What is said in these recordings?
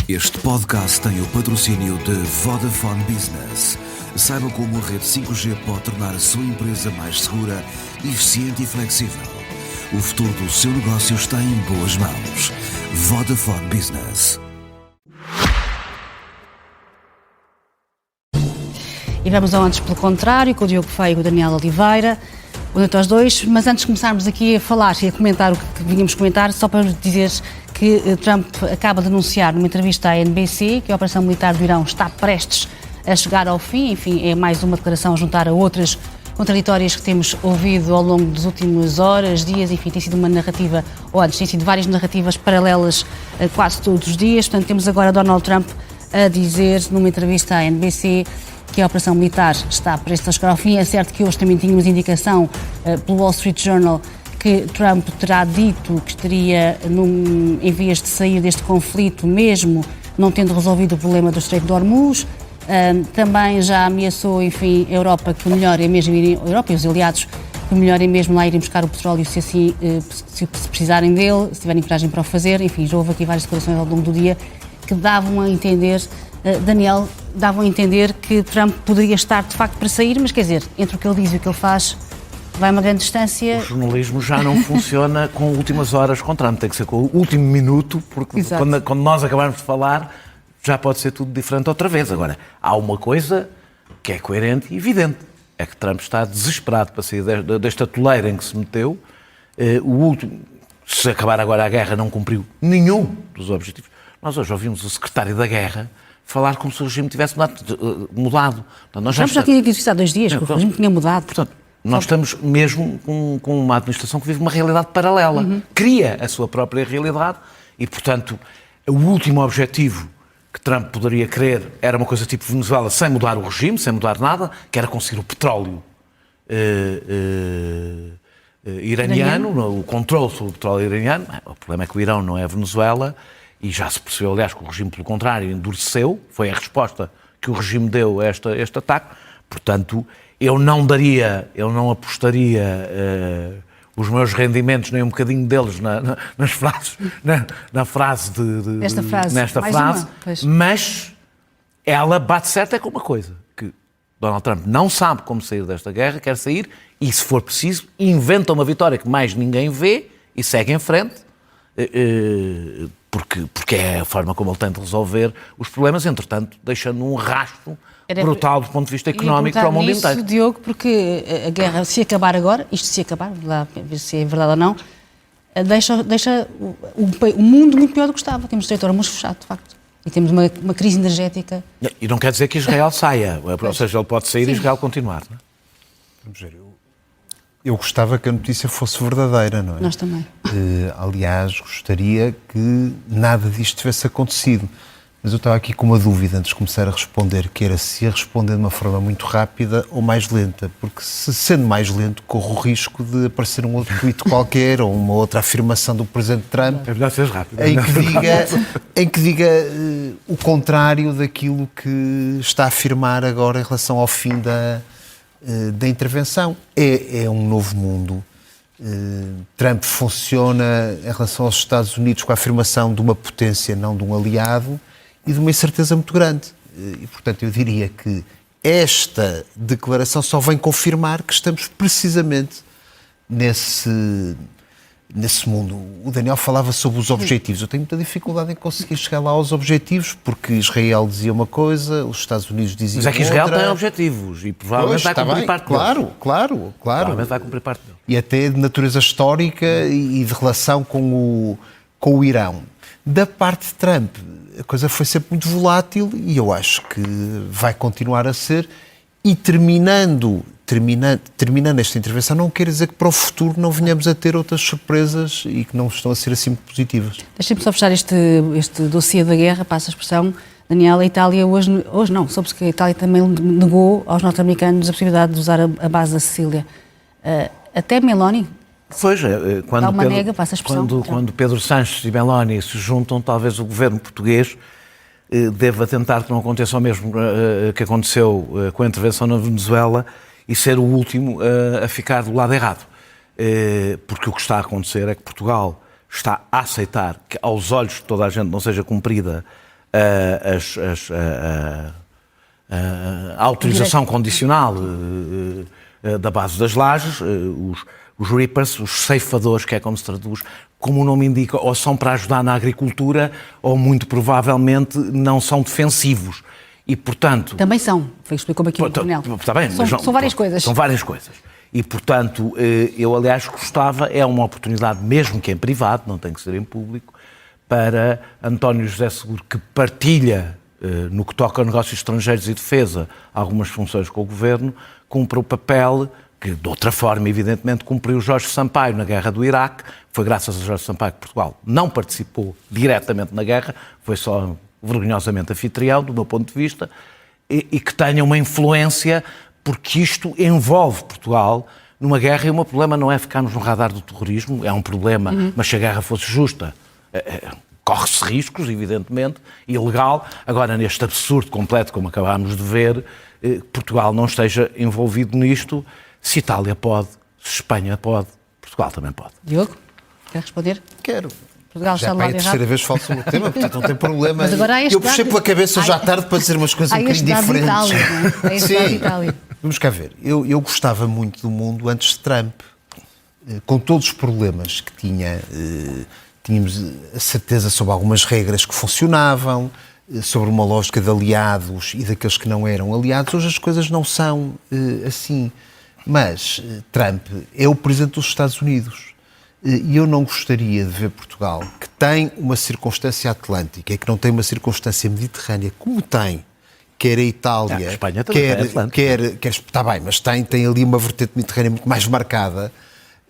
Este podcast tem o patrocínio de Vodafone Business. Saiba como a rede 5G pode tornar a sua empresa mais segura, eficiente e flexível. O futuro do seu negócio está em boas mãos. Vodafone Business. E vamos ao Antes pelo Contrário, com o Diogo Feio e com o Daniel Oliveira. Boa noite aos dois, mas antes de começarmos aqui a falar e a comentar o que vínhamos comentar, só para dizer que Trump acaba de anunciar numa entrevista à NBC que a operação militar do Irão está prestes a chegar ao fim. Enfim, é mais uma declaração a juntar a outras contraditórias que temos ouvido ao longo das últimas horas, dias. Enfim, tem sido uma narrativa, ou antes, tem sido várias narrativas paralelas quase todos os dias. Portanto, temos agora Donald Trump a dizer numa entrevista à NBC que a operação militar está prestes a chegar ao fim. É certo que hoje também tínhamos indicação pelo Wall Street Journal que Trump terá dito que estaria em vias de sair deste conflito, mesmo não tendo resolvido o problema do Estreito de Hormuz. Também já ameaçou, enfim, a Europa que o melhor é mesmo a Europa e os aliados que o melhor é mesmo lá irem buscar o petróleo se assim se precisarem dele, se tiverem coragem para o fazer. Enfim, já houve aqui várias declarações ao longo do dia que davam a entender, Daniel, davam a entender que Trump poderia estar de facto para sair, mas quer dizer, entre o que ele diz e o que ele faz, vai uma grande distância. O jornalismo já não funciona com últimas horas com Trump, tem que ser com o último minuto, porque quando nós acabarmos de falar já pode ser tudo diferente outra vez. Agora, há uma coisa que é coerente e evidente, é que Trump está desesperado para sair desta toleira em que se meteu. Se acabar agora a guerra, não cumpriu nenhum dos objetivos. Nós hoje ouvimos o secretário da Guerra falar como se o regime tivesse mudado. Portanto, Trump já tinha dito isso há 2 dias, que o regime tinha mudado. Portanto, nós estamos mesmo com uma administração que vive uma realidade paralela. Cria a sua própria realidade e, portanto, o último objetivo que Trump poderia querer era uma coisa tipo Venezuela, sem mudar o regime, sem mudar nada, que era conseguir o petróleo iraniano, o controle sobre o petróleo iraniano. O problema é que o Irão não é Venezuela e já se percebeu, aliás, que o regime, pelo contrário, endureceu. Foi a resposta que o regime deu a este ataque. Portanto, eu não apostaria os meus rendimentos, nem um bocadinho deles nesta frase, mas ela bate certo é com uma coisa, que Donald Trump não sabe como sair desta guerra, quer sair e, se for preciso, inventa uma vitória que mais ninguém vê e segue em frente, porque é a forma como ele tenta resolver os problemas, entretanto, deixando um rastro brutal do ponto de vista económico para o mundo inteiro. Diogo, porque a guerra, se acabar agora, se acabar, ver se é verdade ou não, deixa o mundo muito pior do que estava. Temos o Estreito de Hormuz fechado, de facto. E temos uma crise energética. E não quer dizer que Israel saia. Ou seja, ele pode sair e Israel continuar. Não é? Vamos ver. Eu gostava que a notícia fosse verdadeira, não é? Nós também. Aliás, gostaria que nada disto tivesse acontecido. Mas eu estava aqui com uma dúvida antes de começar a responder, que era se ia responder de uma forma muito rápida ou mais lenta, porque se sendo mais lento, corro o risco de aparecer um outro tweet qualquer ou uma outra afirmação do Presidente Trump é melhor ser rápido, em que diga o contrário daquilo que está a afirmar agora em relação ao fim da intervenção. É um novo mundo. Trump funciona em relação aos Estados Unidos com a afirmação de uma potência, não de um aliado, e de uma incerteza muito grande. E, portanto, eu diria que esta declaração só vem confirmar que estamos precisamente nesse mundo. O Daniel falava sobre os objetivos. Eu tenho muita dificuldade em conseguir chegar lá aos objetivos, porque Israel dizia uma coisa, os Estados Unidos diziam outra. Mas é que Israel tem objetivos e provavelmente vai cumprir parte deles. Claro. Provavelmente vai cumprir parte deles. E até de natureza histórica e de relação com o Irão. Da parte de Trump, a coisa foi sempre muito volátil e eu acho que vai continuar a ser. E terminando esta intervenção, não quer dizer que para o futuro não venhamos a ter outras surpresas e que não estão a ser assim muito positivas. Deixem-me só fechar este dossiê da guerra, passa a expressão. Daniel, a Itália hoje não, soube-se que a Itália também negou aos norte-americanos a possibilidade de usar a base da Sicília. Até Meloni. Pois, quando Pedro Sánchez e Meloni se juntam, talvez o governo português deva tentar que não aconteça o mesmo que aconteceu com a intervenção na Venezuela e ser o último a ficar do lado errado. Porque o que está a acontecer é que Portugal está a aceitar que, aos olhos de toda a gente, não seja cumprida a autorização condicional da base das lajes, os reapers, os ceifadores, que é como se traduz, como o nome indica, ou são para ajudar na agricultura, ou muito provavelmente não são defensivos. E, portanto... Também são, explicou-me aqui o Coronel. Está bem, são várias coisas. São várias coisas. E, portanto, eu, aliás, gostava, é uma oportunidade, mesmo que em privado, não tem que ser em público, para António José Seguro, que partilha, no que toca a negócios estrangeiros e defesa, algumas funções com o Governo, cumpre o papel que, de outra forma, evidentemente, cumpriu Jorge Sampaio na guerra do Iraque. Foi graças a Jorge Sampaio que Portugal não participou diretamente na guerra, foi só vergonhosamente anfitrião, do meu ponto de vista, e que tenha uma influência, porque isto envolve Portugal numa guerra, e o meu problema não é ficarmos no radar do terrorismo, é um problema, mas se a guerra fosse justa, corre-se riscos, evidentemente, ilegal. Agora, neste absurdo completo, como acabámos de ver, Portugal não esteja envolvido nisto. Se Itália pode, se Espanha pode, Portugal também pode. Diogo, quer responder? Quero. Portugal Já é a terceira vez que falo sobre o tema, portanto não tem problema. Mas agora eu puxei pela cabeça hoje à tarde para dizer umas coisas um bocadinho diferentes. Sim, vamos cá ver. Eu gostava muito do mundo antes de Trump, com todos os problemas que tinha. Tínhamos a certeza sobre algumas regras que funcionavam, sobre uma lógica de aliados e daqueles que não eram aliados. Hoje as coisas não são assim. Mas Trump é o presidente dos Estados Unidos. E eu não gostaria de ver Portugal, que tem uma circunstância atlântica e que não tem uma circunstância mediterrânea, como tem, quer a Itália, a Espanha também quer está bem, mas tem ali uma vertente mediterrânea muito mais marcada.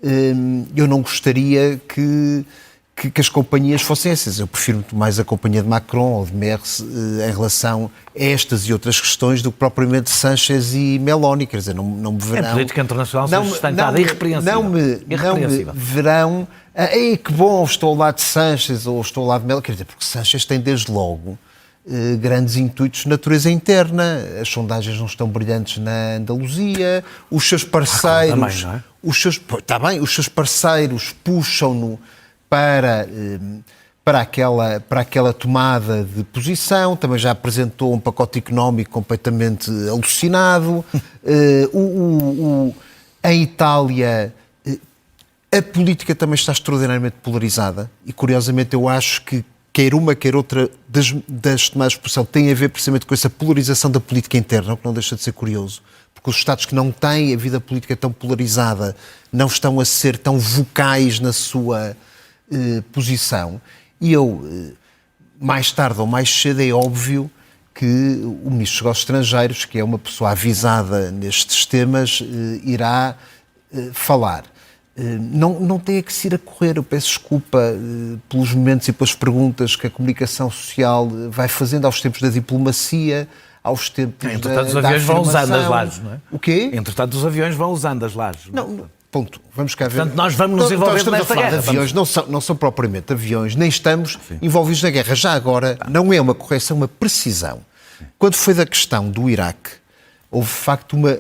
Eu não gostaria que as companhias fossem essas. Eu prefiro muito mais a companhia de Macron ou de Merz em relação a estas e outras questões do que propriamente Sánchez e Meloni. Quer dizer, não me verão... A política internacional sustentada, irrepreensível. Não me verão... Ei, que bom, estou ao lado de Sánchez ou estou ao lado de Meloni. Quer dizer, porque Sánchez tem desde logo grandes intuitos de natureza interna. As sondagens não estão brilhantes na Andaluzia. Os seus parceiros... Também, não é? Os seus parceiros puxam-no para aquela tomada de posição. Também já apresentou um pacote económico completamente alucinado. Em Itália, a política também está extraordinariamente polarizada e, curiosamente, eu acho que quer uma, quer outra das tomadas de posição tem a ver precisamente com essa polarização da política interna, o que não deixa de ser curioso. Porque os Estados que não têm a vida política tão polarizada não estão a ser tão vocais na sua posição. E mais tarde ou mais cedo, é óbvio que o Ministro dos Negócios Estrangeiros, que é uma pessoa avisada nestes temas, irá falar. Não tem que se ir a correr. Eu peço desculpa pelos momentos e pelas perguntas que a comunicação social vai fazendo aos tempos da diplomacia, aos tempos Entretanto, os aviões vão usando as lajes, não é? O quê? Entretanto, os aviões vão usando as lajes. Não. Ponto. Vamos cá ver. Portanto, nós vamos nos envolver nesta guerra. Aviões não são propriamente aviões, nem estamos envolvidos na guerra. Já agora, não é uma correção, uma precisão. Quando foi da questão do Iraque, houve, de facto, uma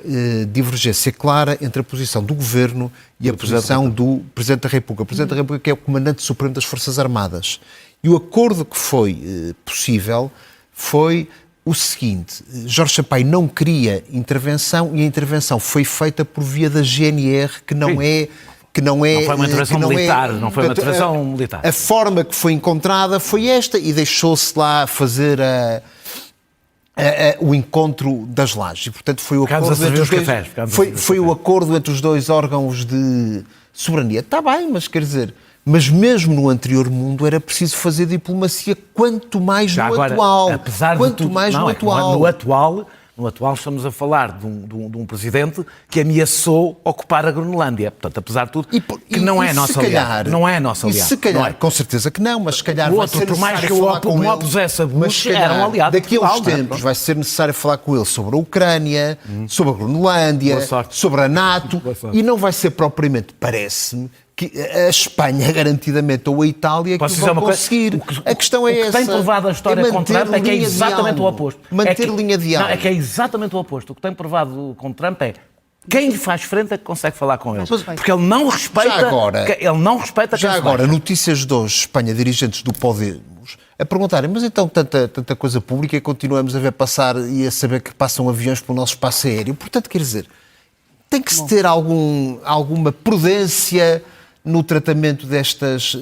divergência clara entre a posição do Governo e a posição do Presidente da República. O Presidente da República que é o Comandante Supremo das Forças Armadas. E o acordo que foi possível foi o seguinte: Jorge Sampaio não queria intervenção e a intervenção foi feita por via da GNR, que não foi uma intervenção militar, não foi uma intervenção militar. A forma que foi encontrada foi esta e deixou-se lá fazer o encontro das lajes. E, portanto, foi o acordo entre os dois órgãos de soberania. Está bem, mas quer dizer... Mas mesmo no anterior mundo era preciso fazer diplomacia, quanto mais no atual. Apesar de tudo, no atual estamos a falar de um presidente que ameaçou ocupar a Groenlândia. Portanto, apesar de tudo, que não é nosso aliado. Não é nosso aliado. Se calhar, com certeza que não, mas se calhar vai ser necessário falar com ele. O outro, por mais que o opusesse a Bush, era um aliado. Daqui a uns tempos vai ser necessário falar com ele sobre a Ucrânia, sobre a Groenlândia, sobre a NATO, e não vai ser propriamente, parece-me, que a Espanha, garantidamente, ou a Itália, que vão conseguir. A questão é essa. O que tem provado a história com Trump é que é exatamente o oposto. Manter linha de diálogo. É que é exatamente o oposto. O que tem provado com Trump é quem lhe faz frente é que consegue falar com ele. Porque ele não respeita... Já agora, notícias de hoje, Espanha, dirigentes do Podemos a perguntarem, mas então tanta coisa pública e continuamos a ver passar e a saber que passam aviões pelo nosso espaço aéreo. Portanto, quer dizer, tem que se ter alguma prudência no tratamento destas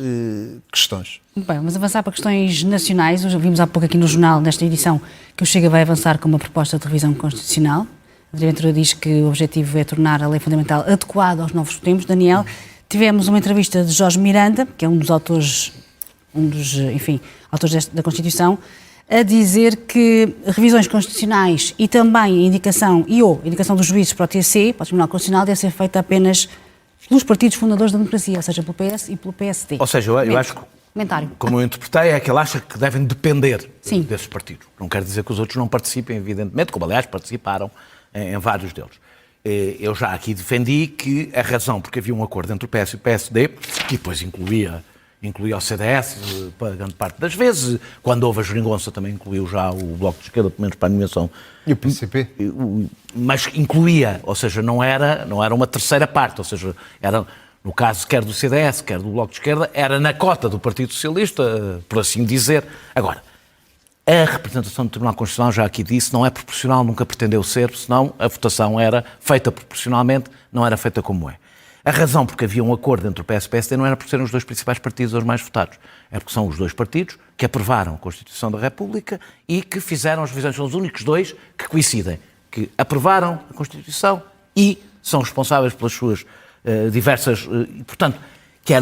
questões. Bem, vamos avançar para questões nacionais. Hoje vimos há pouco aqui no jornal, nesta edição, que o Chega vai avançar com uma proposta de revisão constitucional. A Ventura diz que o objetivo é tornar a lei fundamental adequada aos novos tempos. Daniel, tivemos uma entrevista de Jorge Miranda, que é um dos autores da Constituição, a dizer que revisões constitucionais e também a indicação dos juízes para o TSE, para o Tribunal Constitucional, deve ser feita apenas pelos partidos fundadores da democracia, ou seja, pelo PS e pelo PSD. Ou seja, eu acho que, como eu interpretei, é que ele acha que devem depender desses partidos. Não quer dizer que os outros não participem, evidentemente, como aliás participaram em vários deles. Eu já aqui defendi que a razão porque havia um acordo entre o PS e o PSD, que depois incluía o CDS, para grande parte das vezes, quando houve a geringonça também incluiu já o Bloco de Esquerda, pelo menos para a nomeação. E o PCP? Mas incluía, ou seja, não era uma terceira parte, ou seja, era, no caso quer do CDS, quer do Bloco de Esquerda, era na cota do Partido Socialista, por assim dizer. Agora, a representação do Tribunal Constitucional, já aqui disse, não é proporcional, nunca pretendeu ser, senão a votação era feita proporcionalmente, não era feita como é. A razão porque havia um acordo entre o PS e o PSD não era por serem os dois principais partidos os mais votados, é porque são os dois partidos que aprovaram a Constituição da República e que fizeram as revisões, são os únicos dois que coincidem, que aprovaram a Constituição e são responsáveis pelas suas diversas... e, portanto,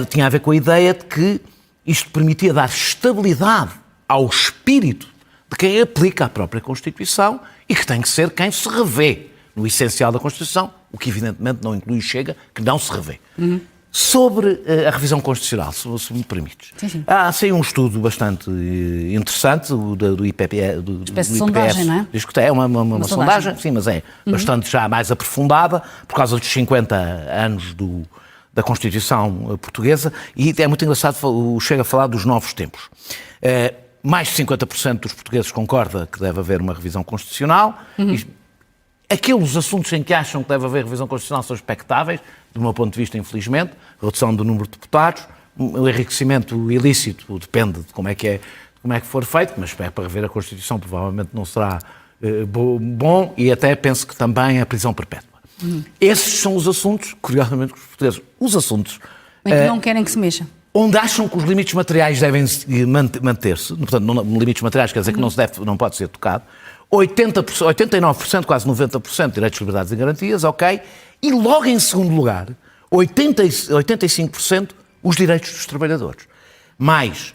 tinha a ver com a ideia de que isto permitia dar estabilidade ao espírito de quem aplica a própria Constituição e que tem que ser quem se revê no essencial da Constituição, o que evidentemente não inclui o Chega, que não se revê. Sobre a revisão constitucional, se me permites. Sim. Há um estudo bastante interessante, do IPPS. Espécie de sondagem, não é? Diz que é uma sondagem, sim, mas é bastante já mais aprofundada, por causa dos 50 anos da Constituição portuguesa, e é muito engraçado o Chega a falar dos novos tempos. Mais de 50% dos portugueses concorda que deve haver uma revisão constitucional. Aqueles assuntos em que acham que deve haver revisão constitucional são expectáveis, do meu ponto de vista, infelizmente. Redução do número de deputados, o enriquecimento ilícito, depende de como é que for feito, mas para rever a Constituição provavelmente não será bom, e até penso que também a prisão perpétua. Esses são os assuntos, curiosamente, que os portugueses, os assuntos... Em que não querem que se mexa. Onde acham que os limites materiais devem manter-se, portanto, limites materiais quer dizer que não pode ser tocado, 89%, quase 90%, direitos, liberdades e garantias, ok, e logo em segundo lugar, 85% os direitos dos trabalhadores. Mais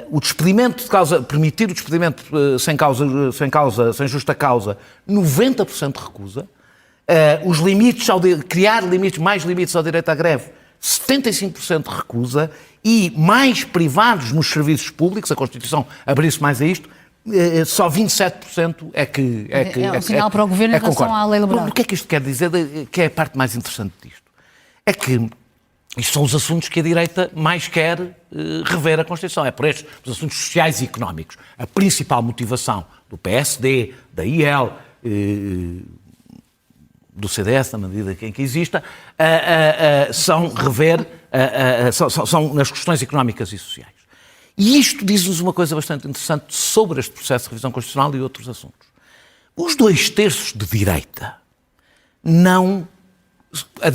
o despedimento de causa, permitir o despedimento sem justa causa, 90% de recusa, os limites, criar mais limites ao direito à greve, 75% de recusa, e mais privados nos serviços públicos, a Constituição abriu-se mais a isto, só 27% é um sinal para o Governo em relação à lei laboral. O que é que isto quer dizer, que é a parte mais interessante disto? É que isto são os assuntos que a direita mais quer rever a Constituição. É por estes, os assuntos sociais e económicos. A principal motivação do PSD, da IEL, do CDS, na medida em que exista, são nas questões económicas e sociais. E isto diz-nos uma coisa bastante interessante sobre este processo de revisão constitucional e outros assuntos. Os 2/3 de direita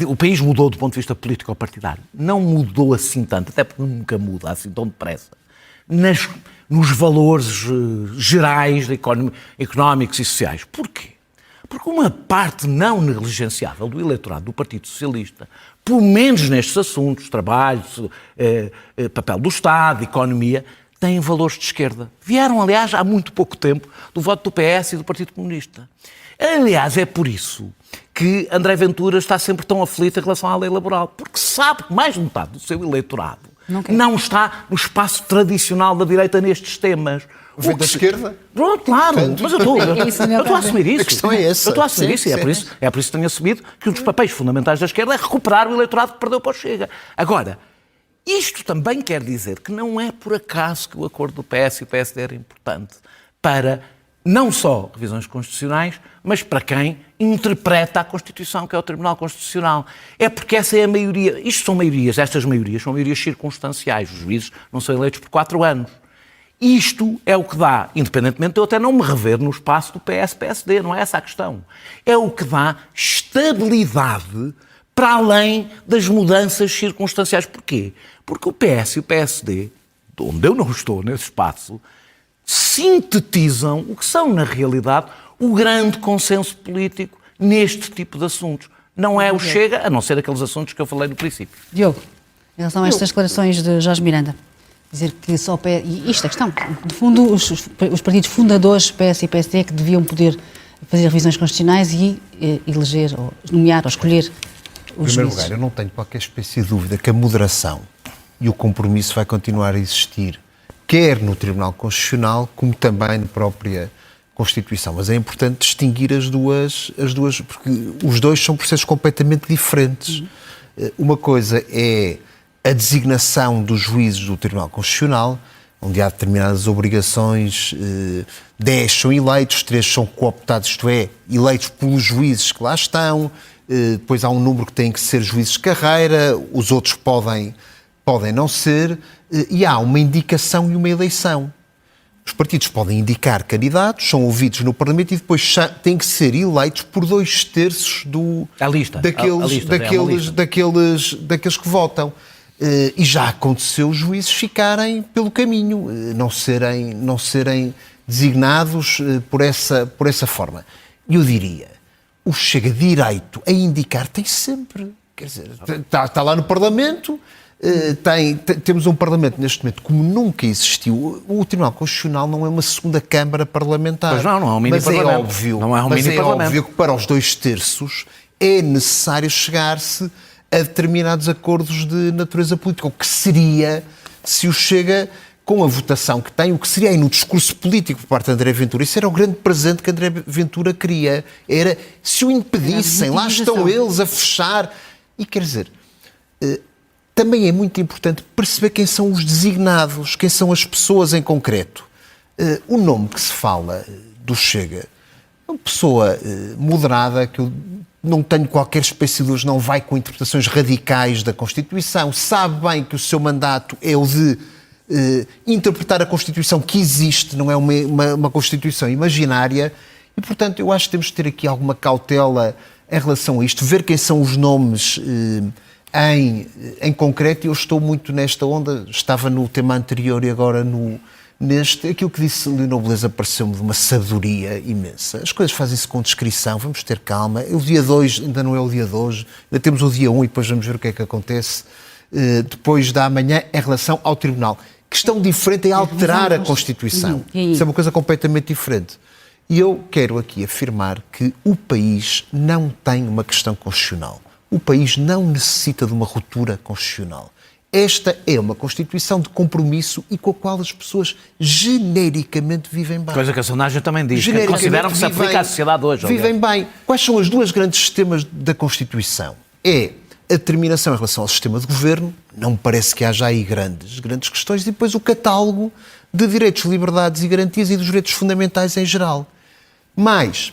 o país mudou do ponto de vista político-partidário. Não mudou assim tanto, até porque nunca muda assim tão depressa, nos valores gerais económicos e sociais. Porquê? Porque uma parte não negligenciável do eleitorado do Partido Socialista, pelo menos nestes assuntos, trabalho, papel do Estado, economia, têm valores de esquerda. Vieram, aliás, há muito pouco tempo, do voto do PS e do Partido Comunista. Aliás, é por isso que André Ventura está sempre tão aflito em relação à lei laboral, porque sabe que mais de metade do seu eleitorado não está no espaço tradicional da direita nestes temas. Vem da esquerda? Pronto, claro, mas eu estou a assumir isso. A questão é essa. Eu estou a assumir isso, e é por isso que tenho assumido que um dos papéis fundamentais da esquerda é recuperar o eleitorado que perdeu para o Chega. Agora, isto também quer dizer que não é por acaso que o acordo do PS e o PSD era importante para não só revisões constitucionais, mas para quem interpreta a Constituição, que é o Tribunal Constitucional. É porque essa é a maioria. Estas maiorias são maiorias circunstanciais. Os juízes não são eleitos por 4 anos. Isto é o que dá, independentemente de eu até não me rever no espaço do PS-PSD, não é essa a questão. É o que dá estabilidade para além das mudanças circunstanciais. Porquê? Porque o PS e o PSD, onde eu não estou nesse espaço, sintetizam o que são, na realidade, o grande consenso político neste tipo de assuntos. Não é o Chega, a não ser aqueles assuntos que eu falei no princípio. Diogo, em relação a estas declarações de Jorge Miranda, dizer que só o PS... E isto é a questão. De fundo, os partidos fundadores, PS e PSD, que deviam poder fazer revisões constitucionais e eleger, ou nomear, ou escolher os juízes. Em primeiro juízes. lugar, eu não tenho qualquer espécie de dúvida que a moderação e o compromisso vai continuar a existir, quer no Tribunal Constitucional, como também na própria Constituição. Mas é importante distinguir as duas, porque os dois são processos completamente diferentes. Uma coisa é a designação dos juízes do Tribunal Constitucional, onde há determinadas obrigações, 10 são eleitos, 3 são cooptados, isto é, eleitos pelos juízes que lá estão, depois há um número que têm que ser juízes de carreira, os outros podem não ser, e há uma indicação e uma eleição. Os partidos podem indicar candidatos, são ouvidos no Parlamento e depois têm que ser eleitos por 2/3 daqueles que votam. E já aconteceu os juízes ficarem pelo caminho, não serem designados por essa forma. Eu diria, o Chega direito a indicar tem sempre, quer dizer, está lá no Parlamento, temos um Parlamento neste momento como nunca existiu. O Tribunal Constitucional não é uma segunda Câmara parlamentar. Pois não é um mini-parlamento. Mas é óbvio que para os 2/3 é necessário chegar-se a determinados acordos de natureza política. O que seria, se o Chega, com a votação que tem, o que seria aí no discurso político por parte de André Ventura, isso era o grande presente que André Ventura queria, era se o impedissem, lá estão eles a fechar. E quer dizer, também é muito importante perceber quem são os designados, quem são as pessoas em concreto. O nome que se fala do Chega é uma pessoa moderada, que eu não tenho qualquer espécie de dúvidas, não vai com interpretações radicais da Constituição, sabe bem que o seu mandato é o de interpretar a Constituição que existe, não é uma Constituição imaginária, e portanto eu acho que temos de ter aqui alguma cautela em relação a isto, ver quem são os nomes em concreto. Eu estou muito nesta onda, estava no tema anterior e agora neste, aquilo que disse Leonor Beleza pareceu-me de uma sabedoria imensa. As coisas fazem-se com discrição, vamos ter calma. O dia 2 ainda não é o dia de hoje, ainda temos o dia 1 e depois vamos ver o que é que acontece depois da amanhã em relação ao Tribunal. Questão diferente é alterar a Constituição. Isso é uma coisa completamente diferente. E eu quero aqui afirmar que o país não tem uma questão constitucional. O país não necessita de uma ruptura constitucional. Esta é uma Constituição de compromisso e com a qual as pessoas genericamente vivem bem. Coisa que a sondagem também diz, que consideram que se aplica à sociedade hoje. Vivem bem. Quais são os dois grandes sistemas da Constituição? É a determinação em relação ao sistema de governo, não me parece que haja aí grandes questões, e depois o catálogo de direitos, liberdades e garantias e dos direitos fundamentais em geral. Mas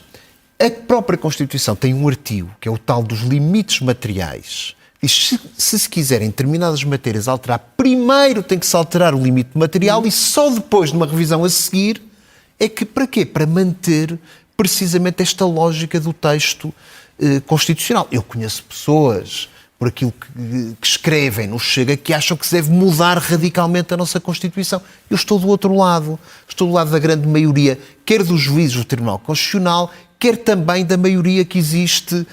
a própria Constituição tem um artigo, que é o tal dos limites materiais. Diz, se quiserem determinadas matérias alterar, primeiro tem que se alterar o limite material e só depois, numa revisão a seguir, é que para quê? Para manter precisamente esta lógica do texto constitucional. Eu conheço pessoas, por aquilo que escrevem no Chega, que acham que se deve mudar radicalmente a nossa Constituição. Eu estou do outro lado. Estou do lado da grande maioria, quer dos juízes do Tribunal Constitucional, quer também da maioria que existe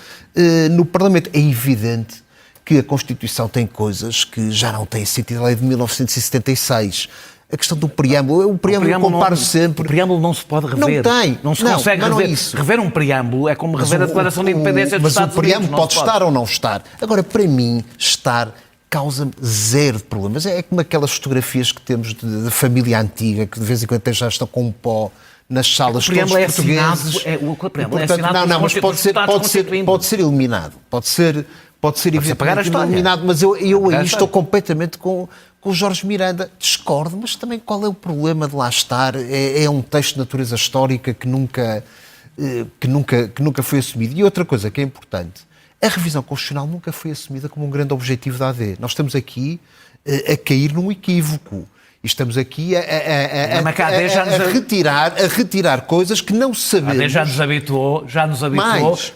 no Parlamento. É evidente que a Constituição tem coisas que já não têm sentido. A lei de 1976, a questão do preâmbulo, o preâmbulo eu comparo sempre. O preâmbulo não se pode rever. Não tem. Não se consegue rever. Não é isso. Rever um preâmbulo é como rever a Declaração de Independência dos Estados Unidos. Mas o preâmbulo pode estar ou não estar. Agora, para mim, estar causa-me zero de problemas. É como aquelas fotografias que temos de família antiga, que de vez em quando já estão com um pó nas salas de todos os portugueses. O preâmbulo é assinado não, mas pode ser eliminado. Pode ser evidentemente eliminado, mas eu aí estou completamente com o Jorge Miranda. Discordo, mas também qual é o problema de lá estar? É um texto de natureza histórica que nunca foi assumido. E outra coisa que é importante, a revisão constitucional nunca foi assumida como um grande objetivo da AD. Nós estamos aqui a cair num equívoco. E estamos aqui a retirar coisas que não sabemos. Já nos habituou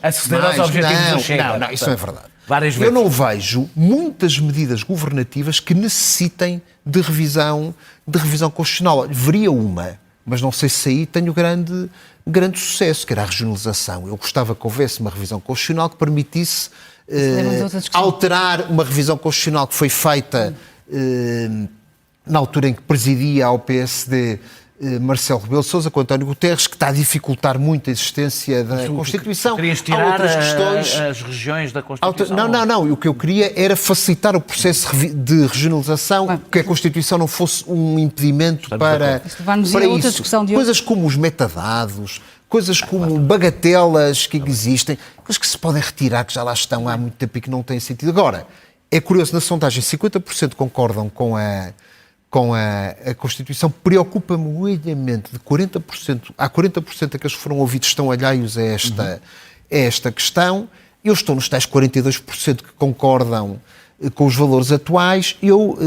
a ceder aos objetivos do Chega. Não, isso não é verdade. Várias vezes. Eu não vejo muitas medidas governativas que necessitem de revisão constitucional. Veria uma, mas não sei se aí tenho grande sucesso, que era a regionalização. Eu gostava que houvesse uma revisão constitucional que permitisse alterar uma revisão constitucional que foi feita na altura em que presidia ao PSD Marcelo Rebelo de Sousa com António Guterres, que está a dificultar muito a existência da Constituição. Querias tirar as regiões da Constituição? Não. O que eu queria era facilitar o processo de regionalização, que a Constituição não fosse um impedimento para isso. Coisas como os metadados, coisas como bagatelas que existem, coisas que se podem retirar, que já lá estão há muito tempo e que não têm sentido. Agora, é curioso, na sondagem 50% concordam com a Constituição. Preocupa-me unicamente de 40%, há 40% daqueles que foram ouvidos estão alheios a esta questão. Eu estou nos tais 42% que concordam com os valores atuais. Eu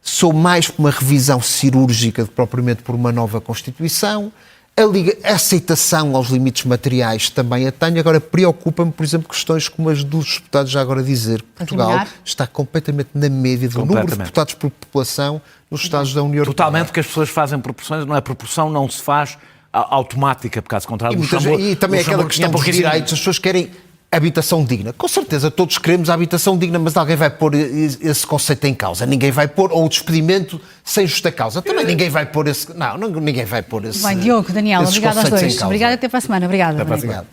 sou mais por uma revisão cirúrgica do que propriamente por uma nova Constituição. A aceitação aos limites materiais também a tenho. Agora, preocupa-me, por exemplo, questões como as dos deputados, já agora dizer que Portugal está completamente na média do número de deputados por população nos Estados da União Europeia. Totalmente, porque as pessoas fazem proporções, não é? Proporção não se faz automática, por caso contrário. E também aquela questão dos direitos, as pessoas querem habitação digna. Com certeza todos queremos a habitação digna, mas alguém vai pôr esse conceito em causa. Ninguém vai pôr, ou o despedimento sem justa causa. Também ninguém vai pôr esse... Não, ninguém vai pôr esse... Bem, Diogo, Daniel, obrigado aos dois. Obrigado, até para a semana. Obrigada. Obrigado.